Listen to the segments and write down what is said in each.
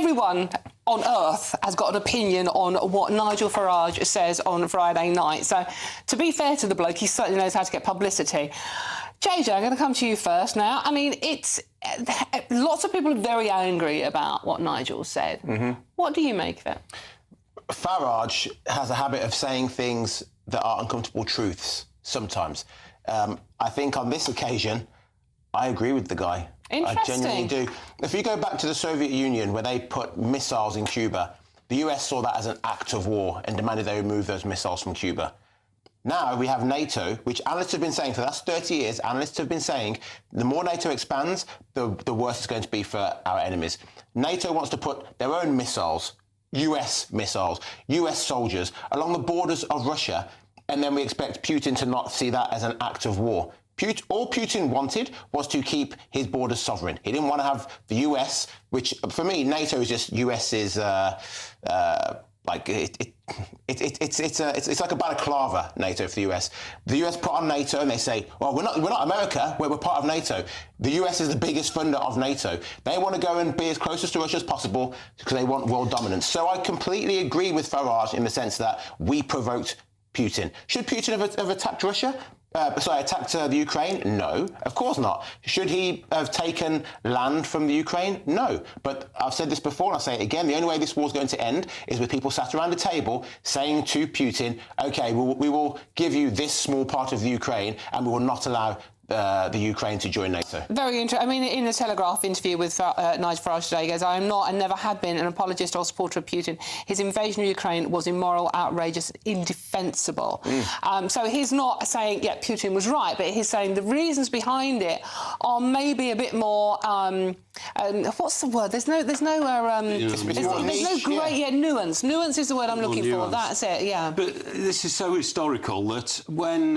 everyone on earth has got an opinion on what Nigel Farage says on Friday night. So, to be fair to the bloke, he certainly knows how to get publicity. JJ, I'm going to come to you first now. I mean, lots of people are very angry about what Nigel said. What do you make of it? Farage has a habit of saying things that are uncomfortable truths sometimes. I think on this occasion, I agree with the guy. I genuinely do. If you go back to the Soviet Union, where they put missiles in Cuba, the US saw that as an act of war and demanded they remove those missiles from Cuba. Now we have NATO, which analysts have been saying for the last 30 years, analysts have been saying the more NATO expands, the worse it's going to be for our enemies. NATO wants to put their own missiles, US soldiers, along the borders of Russia, and then we expect Putin to not see that as an act of war. All Putin wanted was to keep his borders sovereign. He didn't want to have the US, which for me, NATO is just US's it's like a balaclava, NATO, for the US. The US put on NATO and they say, well, we're not America, we're part of NATO. The US is the biggest funder of NATO. They want to go and be as closest to Russia as possible because they want world dominance. So I completely agree with Farage in the sense that we provoked Putin. Should Putin have attacked Russia? Attacked the Ukraine? No, of course not. Should he have taken land from the Ukraine? No. But I've said this before, and I'll say it again, the only way this war's going to end is with people sat around a table saying to Putin, OK, we will give you this small part of the Ukraine and we will not allow the Ukraine to join NATO. Very interesting. I mean, in the Telegraph interview with Nigel Farage today, he goes, I am not and never had been an apologist or supporter of Putin. His invasion of Ukraine was immoral, outrageous, indefensible. So he's not saying, yeah, Putin was right, but he's saying the reasons behind it are maybe a bit more... what's the word? There's no great nuance. Nuance is the word I'm looking for. That's it, yeah. But this is so historical that when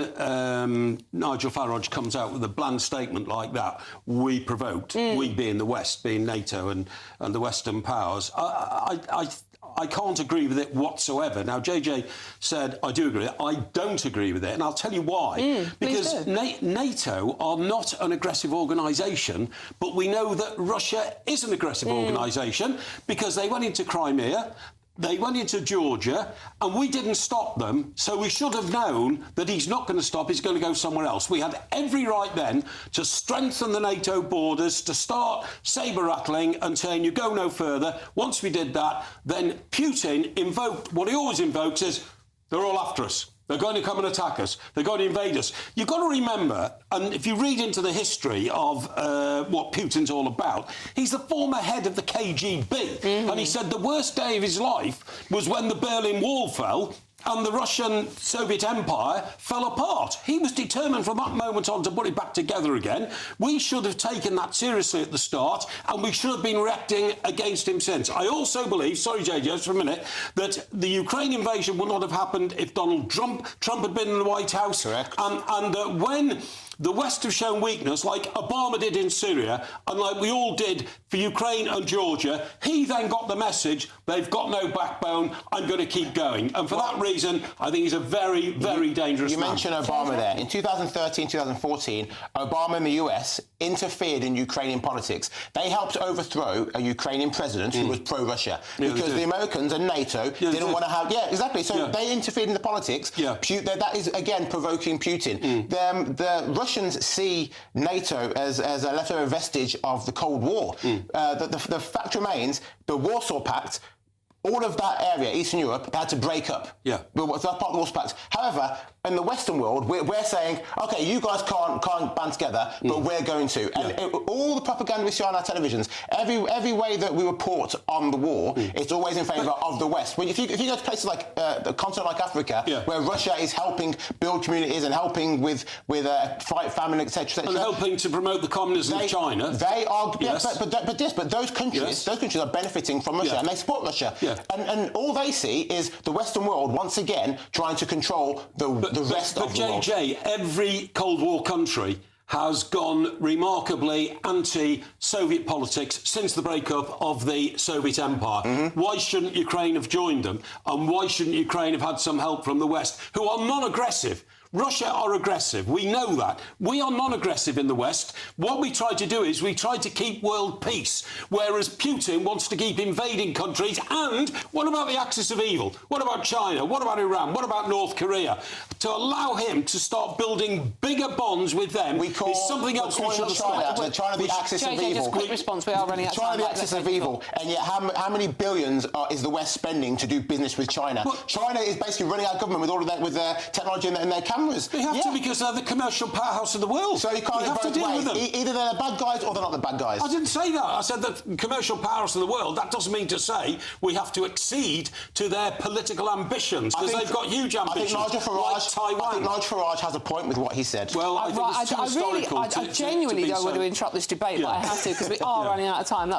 Nigel Farage comes out with a bland statement like that, we provoked, we being the West, being NATO and the Western powers, I can't agree with it whatsoever. Now, JJ said, I do agree. I don't agree with it, and I'll tell you why. Because NATO are not an aggressive organisation, but we know that Russia is an aggressive organisation because they went into Crimea, they went into Georgia, and we didn't stop them, so we should have known that he's not going to stop, he's going to go somewhere else. We had every right then to strengthen the NATO borders, to start sabre-rattling and saying, you go no further. Once we did that, then Putin invoked, what he always invokes is, they're all after us. They're going to come and attack us. They're going to invade us. You've got to remember, and if you read into the history of what Putin's all about, he's the former head of the KGB. And he said the worst day of his life was when the Berlin Wall fell and the Russian Soviet Empire fell apart. He was determined from that moment on to put it back together again. We should have taken that seriously at the start, and we should have been reacting against him since. I also believe, sorry, JJ, just for a minute, that the Ukraine invasion would not have happened if Donald Trump had been in the White House. Correct. And when the West have shown weakness, like Obama did in Syria, and like we all did for Ukraine and Georgia, he then got the message, they've got no backbone, I'm going to keep going. And for that reason, I think he's a very, very dangerous man. You mentioned Obama there. In 2013, 2014, Obama and the US interfered in Ukrainian politics. They helped overthrow a Ukrainian president who was pro-Russia because the Americans and NATO didn't want to have... Yeah, exactly. So they interfered in the politics. That is, again, provoking Putin. The Russians see NATO as a leftover vestige of the Cold War. The fact remains, the Warsaw Pact, all of that area, Eastern Europe, they had to break up. That's part of the Warsaw Pact. However, in the Western world, we're saying, OK, you guys can't band together, but we're going to. And all the propaganda we see on our televisions, every way that we report on the war, it's always in favour of the West. If you go to places like the continent like Africa, where Russia is helping build communities and helping with fight famine, etc., and helping to promote the communism of China. They are, but those countries are benefiting from Russia, and they support Russia. And all they see is the Western world once again trying to control the rest of the world. But JJ, every Cold War country has gone remarkably anti-Soviet politics since the breakup of the Soviet Empire. Why shouldn't Ukraine have joined them? And why shouldn't Ukraine have had some help from the West, who are non-aggressive? Russia are aggressive. We know that. We are non-aggressive in the West. What we try to do is we try to keep world peace, whereas Putin wants to keep invading countries. And what about the axis of evil? What about China? What about Iran? What about North Korea? To allow him to start building bigger bonds with them is something else we should stop. China the axis of evil. Just a quick response. We are running out of time. China the axis of evil, and yet how many billions is the West spending to do business with China? But China is basically running our government with all of that, with their technology and their cameras. They have to, because they're the commercial powerhouse of the world. So you can't have to deal with them. Either they're the bad guys or they're not the bad guys. I didn't say that. I said the commercial powers of the world. That doesn't mean to say we have to accede to their political ambitions, because they've got huge ambitions. I think Taiwan. Nigel Farage has a point with what he said. Well, I think it's too historical. I genuinely don't want to interrupt this debate, but I have to, because we are running out of time.